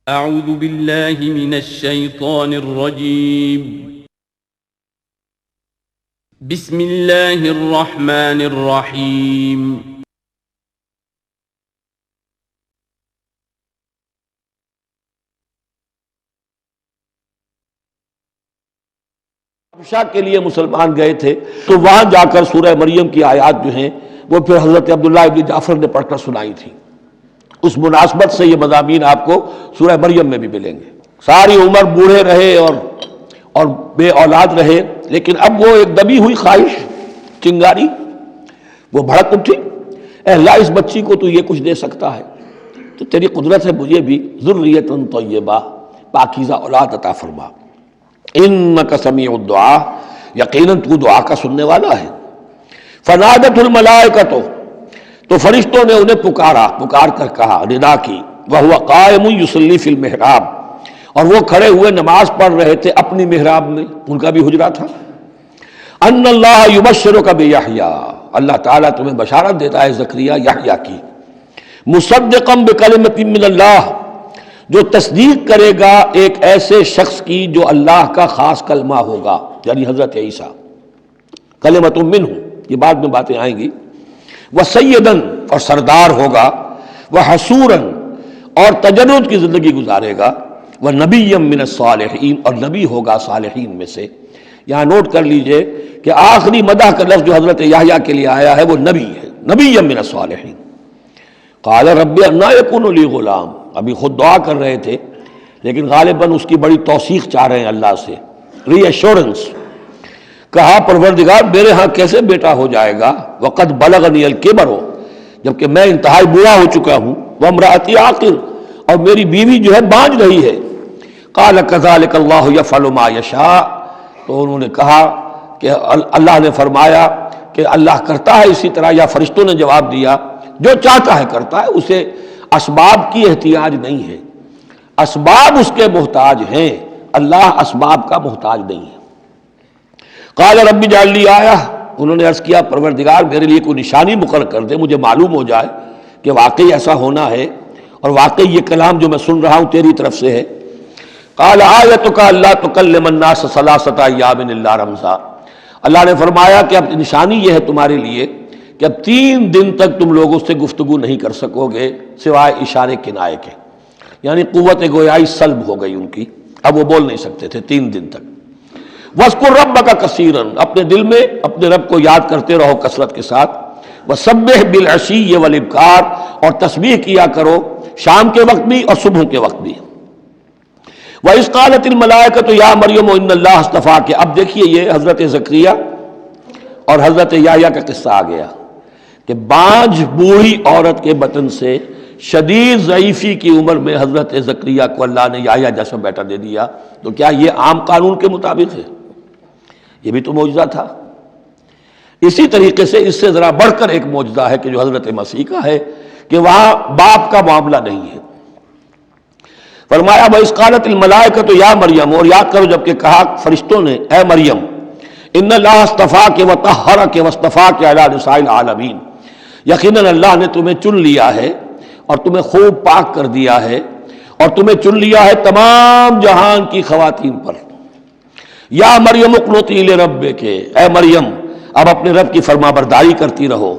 اعوذ باللہ من الشیطان الرجیم بسم اللہ الرحمن الرحیم حبشہ کے لیے مسلمان گئے تھے تو وہاں جا کر سورہ مریم کی آیات جو ہیں وہ پھر حضرت عبداللہ ابن جعفر نے پڑھ کر سنائی تھی۔ اس مناسبت سے یہ مضامین آپ کو سورہ مریم میں بھی ملیں گے۔ ساری عمر بوڑھے رہے اور بے اولاد رہے، لیکن اب وہ ایک دبی ہوئی خواہش، چنگاری، وہ بھڑک اٹھی، اے اللہ اس بچی کو تو یہ کچھ دے سکتا ہے تو تیری قدرت ہے مجھے بھی ذریۃ طیبہ، پاکیزہ اولاد عطا فرما۔ انک سمیع الدعا، یقیناً تو دعا کا سننے والا ہے۔ فنادت الملائکۃ، تو فرشتوں نے انہیں پکار کر کہا، ندا کی، وہو قائم یصلی فی المحراب، اور وہ کھڑے ہوئے نماز پڑھ رہے تھے اپنی محراب میں، ان کا بھی حجرہ تھا۔ ان اللہ یبشرک بیحییٰ، اللہ تعالیٰ تمہیں بشارت دیتا ہے زکریا یحییٰ کی، مصدقا بکلمۃ من اللہ، جو تصدیق کرے گا ایک ایسے شخص کی جو اللہ کا خاص کلمہ ہوگا، یعنی حضرت عیسیٰ، کلمۃ منہ، یہ بعد میں باتیں آئیں گی، وسیداً، اور سردار ہوگا، وحصوراً، اور تجرد کی زندگی گزارے گا، ونبیًا من الصالحین، اور نبی ہوگا صالحین میں سے۔ یہاں نوٹ کر لیجئے کہ آخری مدح کا لفظ جو حضرت یحییٰ کے لیے آیا ہے وہ نبی ہے، نبیًا من الصالحین۔ قال رب انا یکون لی غلام، ابھی خود دعا کر رہے تھے لیکن غالباً اس کی بڑی توثیق چاہ رہے ہیں اللہ سے، ری ایشورنس۔ کہا پروردگار میرے ہاں کیسے بیٹا ہو جائے گا، وقد بلغنی الکبر، جبکہ میں انتہائی بوڑھا ہو چکا ہوں، وامرأتی عاقر، اور میری بیوی جو ہے بانجھ رہی ہے۔ قال کذلک اللہ یفعل ما یشاء، تو انہوں نے کہا کہ اللہ نے فرمایا کہ اللہ کرتا ہے اسی طرح، یا فرشتوں نے جواب دیا جو چاہتا ہے کرتا ہے، اسے اسباب کی احتیاج نہیں ہے، اسباب اس کے محتاج ہیں، اللہ اسباب کا محتاج نہیں ہے۔ قال رب اجعل لی آیہ، انہوں نے عرض کیا پروردگار میرے لیے کوئی نشانی مقرر کر دے، مجھے معلوم ہو جائے کہ واقعی ایسا ہونا ہے اور واقعی یہ کلام جو میں سن رہا ہوں تیری طرف سے ہے۔ قال آیتک الا تکلم الناس ثلاثۃ ایام الا رمزا، اللہ نے فرمایا کہ اب نشانی یہ ہے تمہارے لیے کہ اب 3 دن تک تم لوگوں سے گفتگو نہیں کر سکو گے سوائے اشارے کنائے کے، یعنی قوت گویائی سلب ہو گئی ان کی، اب وہ بول نہیں سکتے تھے 3 دن تک۔ وَاذْكُرْ رَبَّكَ كَثِيرًا، اپنے دل میں اپنے رب کو یاد کرتے رہو کثرت کے ساتھ۔ وَسَبِّحْ بِالْعَشِيِّ وَالْإِبْكَارِ، اور تسبیح کیا کرو شام کے وقت بھی اور صبح کے وقت بھی۔ وَإِذْ قَالَتِ الْمَلَائِكَةُ يَا مَرْيَمُ إِنَّ اللَّهَ اصْطَفَاكِ، اب دیکھیے یہ حضرت زکریا اور حضرت یحییٰ کا قصہ آ گیا کہ بانجھ بوڑھی عورت کے بطن سے شدید ضعیفی کی عمر میں حضرت زکریا کو اللہ نے یحییٰ جیسا بیٹا دے دیا، تو کیا یہ عام قانون کے مطابق ہے؟ یہ بھی تو معجزہ تھا۔ اسی طریقے سے اس سے ذرا بڑھ کر ایک معجزہ ہے کہ جو حضرت مسیح کا ہے کہ وہاں باپ کا معاملہ نہیں ہے۔ فرمایا وَإِذْ قَالَتِ الْمَلَائِكَةُ يَا مَرْيَمُ، اور یاد کرو جب کہ کہا فرشتوں نے اے مریم، ان اللہ اصطفاک وطہرک واصطفاک علی نساء العالمین، یقیناً اللہ نے تمہیں چن لیا ہے اور تمہیں خوب پاک کر دیا ہے اور تمہیں چن لیا ہے تمام جہان کی خواتین پر۔ یا مریم اقنتی لربک، اے مریم اب اپنے رب کی فرما برداری کرتی رہو،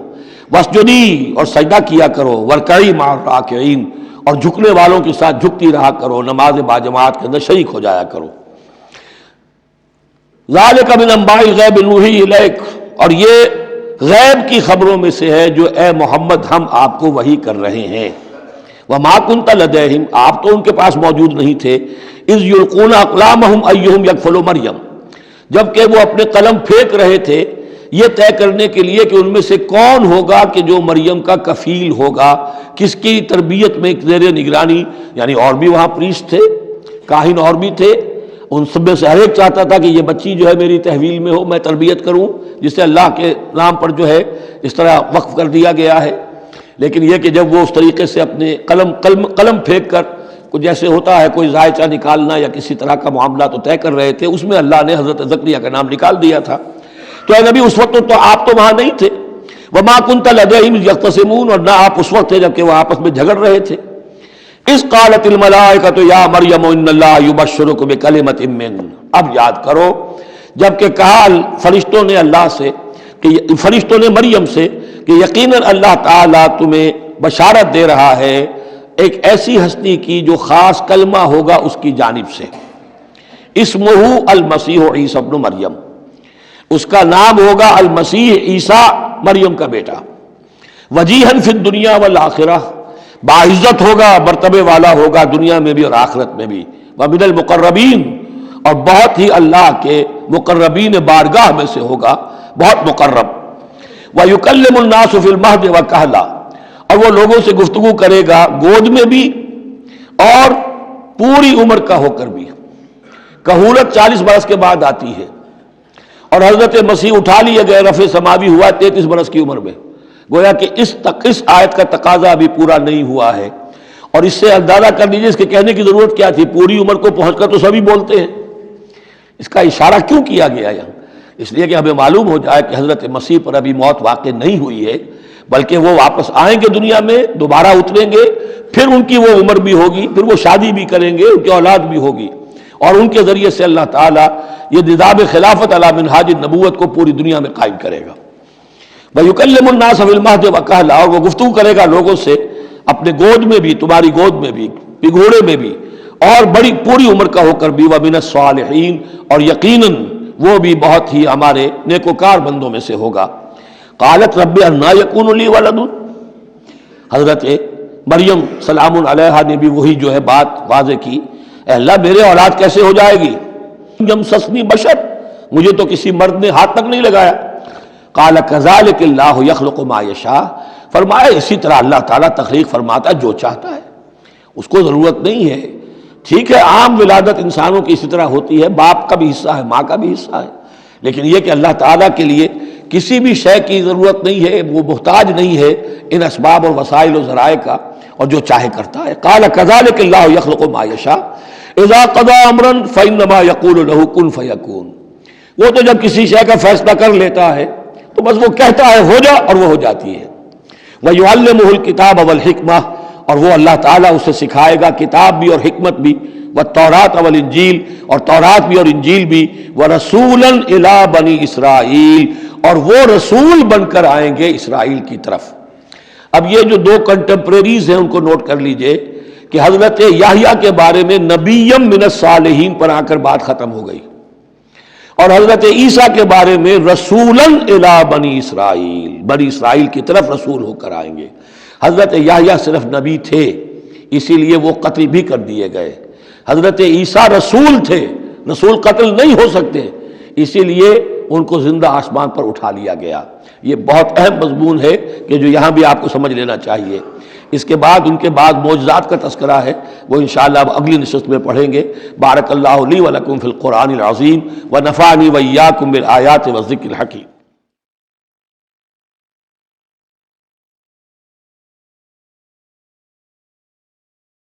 واسجدی، اور سجدہ کیا کرو، وارکعی مع الراکعین، اور جھکنے والوں کے ساتھ جھکتی رہا کرو، نماز باجماعت کے اندر شریک ہو جایا کرو۔ ذالک من انباء الغیب نوحی الیک، اور یہ غیب کی خبروں میں سے ہے جو اے محمد ہم آپ کو وحی کر رہے ہیں۔ وما کنت لدیہم، آپ تو ان کے پاس موجود نہیں تھے، اذ یلقون اقلامہم ایہم یکفل مریم، جبکہ وہ اپنے قلم پھینک رہے تھے یہ طے کرنے کے لیے کہ ان میں سے کون ہوگا کہ جو مریم کا کفیل ہوگا، کس کی تربیت میں زیر نگرانی، یعنی اور بھی وہاں پریسٹ تھے، کاہن اور بھی تھے، ان سب میں سے ہر ایک چاہتا تھا کہ یہ بچی جو ہے میری تحویل میں ہو، میں تربیت کروں، جسے اللہ کے نام پر جو ہے اس طرح وقف کر دیا گیا ہے۔ لیکن یہ کہ جب وہ اس طریقے سے اپنے قلم پھینک کر کچھ جیسے ہوتا ہے کوئی ذائچہ نکالنا یا کسی طرح کا معاملہ تو طے کر رہے تھے، اس میں اللہ نے حضرت زکریا کا نام نکال دیا تھا۔ تو اے نبی اس وقت تو آپ تو وہاں نہیں تھے، وما کنت لدیہم یختصمون، اور نہ آپ اس وقت تھے جبکہ وہ آپس میں جھگڑ رہے تھے۔ اس قالت الملائکۃ یا مریم ان اللہ یبشرک بکلمۃ من، اب یاد کرو جب کہ کہا فرشتوں نے اللہ سے، کہ فرشتوں نے مریم سے کہ یقیناً اللہ تعالیٰ تمہیں بشارت دے رہا ہے ایک ایسی ہستی کی جو خاص کلمہ ہوگا اس کی جانب سے، اسمہ المسیح عیسی ابن مریم، اس کا نام ہوگا المسیح عیسیٰ مریم کا بیٹا، وجیہاً فی الدنیا والآخرہ، باعزت ہوگا، مرتبے والا ہوگا دنیا میں بھی اور آخرت میں بھی، ومن المقربین، اور بہت ہی اللہ کے مقربین بارگاہ میں سے ہوگا، بہت مقرب، وَيُكَلِّمُ النَّاسُ فِي الْمَهْدِ وَكَهْلًا، اور وہ لوگوں سے گفتگو کرے گا گود میں بھی اور پوری عمر کا ہو کر بھی۔ کہولت 40 برس کے بعد آتی ہے، اور حضرت مسیح اٹھا لیے گئے، رفع سماوی ہوا 33 برس کی عمر میں، گویا کہ اس آیت کا تقاضا ابھی پورا نہیں ہوا ہے، اور اس سے اندازہ کر لیجیے اس کے کہنے کی ضرورت کیا تھی، پوری عمر کو پہنچ کر تو سبھی بولتے ہیں، اس کا اشارہ کیوں کیا گیا یہاں؟ اس لیے کہ ہمیں معلوم ہو جائے کہ حضرت مسیح پر ابھی موت واقع نہیں ہوئی ہے، بلکہ وہ واپس آئیں گے دنیا میں، دوبارہ اتریں گے، پھر ان کی وہ عمر بھی ہوگی، پھر وہ شادی بھی کریں گے، ان کی اولاد بھی ہوگی، اور ان کے ذریعے سے اللہ تعالیٰ یہ نظام خلافت علی منہاج النبوت کو پوری دنیا میں قائم کرے گا۔ وَيُكَلِّمُ النَّاسَ فِي الْمَهْدِ وَكَهْلًا، اور وہ گفتگو کرے گا لوگوں سے اپنے گود میں بھی، تمہاری گود میں بھی، پگھوڑے میں بھی، اور بڑی پوری عمر کا ہو کر بھی، وَمِنَ الصَّالِحِينَ، اور یقیناً وہ بھی بہت ہی ہمارے نیکوکار بندوں میں سے ہوگا۔ قالت رب انا یکون لی ولد، حضرت مریم سلام علیہا نے بھی وہی جو ہے بات واضح کی، اے اللہ میرے اولاد کیسے ہو جائے گی، یمسسنی بشر، مجھے تو کسی مرد نے ہاتھ تک نہیں لگایا۔ قال کذالک اللہ یخلق ما یشاء، فرمایا اسی طرح اللہ تعالیٰ تخلیق فرماتا جو چاہتا ہے، اس کو ضرورت نہیں ہے، ٹھیک ہے عام ولادت انسانوں کی اسی طرح ہوتی ہے، باپ کا بھی حصہ ہے، ماں کا بھی حصہ ہے، لیکن یہ کہ اللہ تعالیٰ کے لیے کسی بھی شے کی ضرورت نہیں ہے، وہ محتاج نہیں ہے ان اسباب اور وسائل و ذرائع کا، اور جو چاہے کرتا ہے۔ قال کذالک اللہ یخلق ما یشاء اذا قضى امرا فانما يقول له كن فيكون، وہ تو جب کسی شے کا فیصلہ کر لیتا ہے تو بس وہ کہتا ہے ہو جا، اور وہ ہو جاتی ہے۔ وَيُعَلِّمُهُ الْكِتَابَ وَالْحِكْمَةَ، اور وہ اللہ تعالیٰ اسے سکھائے گا کتاب بھی اور حکمت بھی، وَالتَّوْرَاةَ وَالْإِنْجِيلَ، اور تورات بھی اور انجیل بھی، وَرَسُولًا إِلَىٰ بَنِي إِسْرَائِيلَ، اور وہ رسول بن کر آئیں گے اسرائیل کی طرف۔ اب یہ جو دو کنٹمپریریز ہیں ان کو نوٹ کر لیجئے کہ حضرت یحییٰ کے بارے میں نبیم من الصالحین پر آ کر بات ختم ہو گئی، اور حضرت عیسیٰ کے بارے میں رسولاً الی بنی اسرائیل، بنی اسرائیل کی طرف رسول ہو کر آئیں گے۔ حضرت یحییٰ صرف نبی تھے، اسی لیے وہ قتل بھی کر دیے گئے۔ حضرت عیسیٰ رسول تھے، رسول قتل نہیں ہو سکتے، اسی لیے ان کو زندہ آسمان پر اٹھا لیا گیا۔ یہ بہت اہم مضمون ہے کہ جو یہاں بھی آپ کو سمجھ لینا چاہیے۔ اس کے بعد ان کے بعد معجزات کا تذکرہ ہے، وہ انشاءاللہ اب اگلی نشست میں پڑھیں گے۔ بارک اللہ لی ولکم فی القرآن العظیم ونفعنی وإیاکم بالآیات والذکر الحکیم۔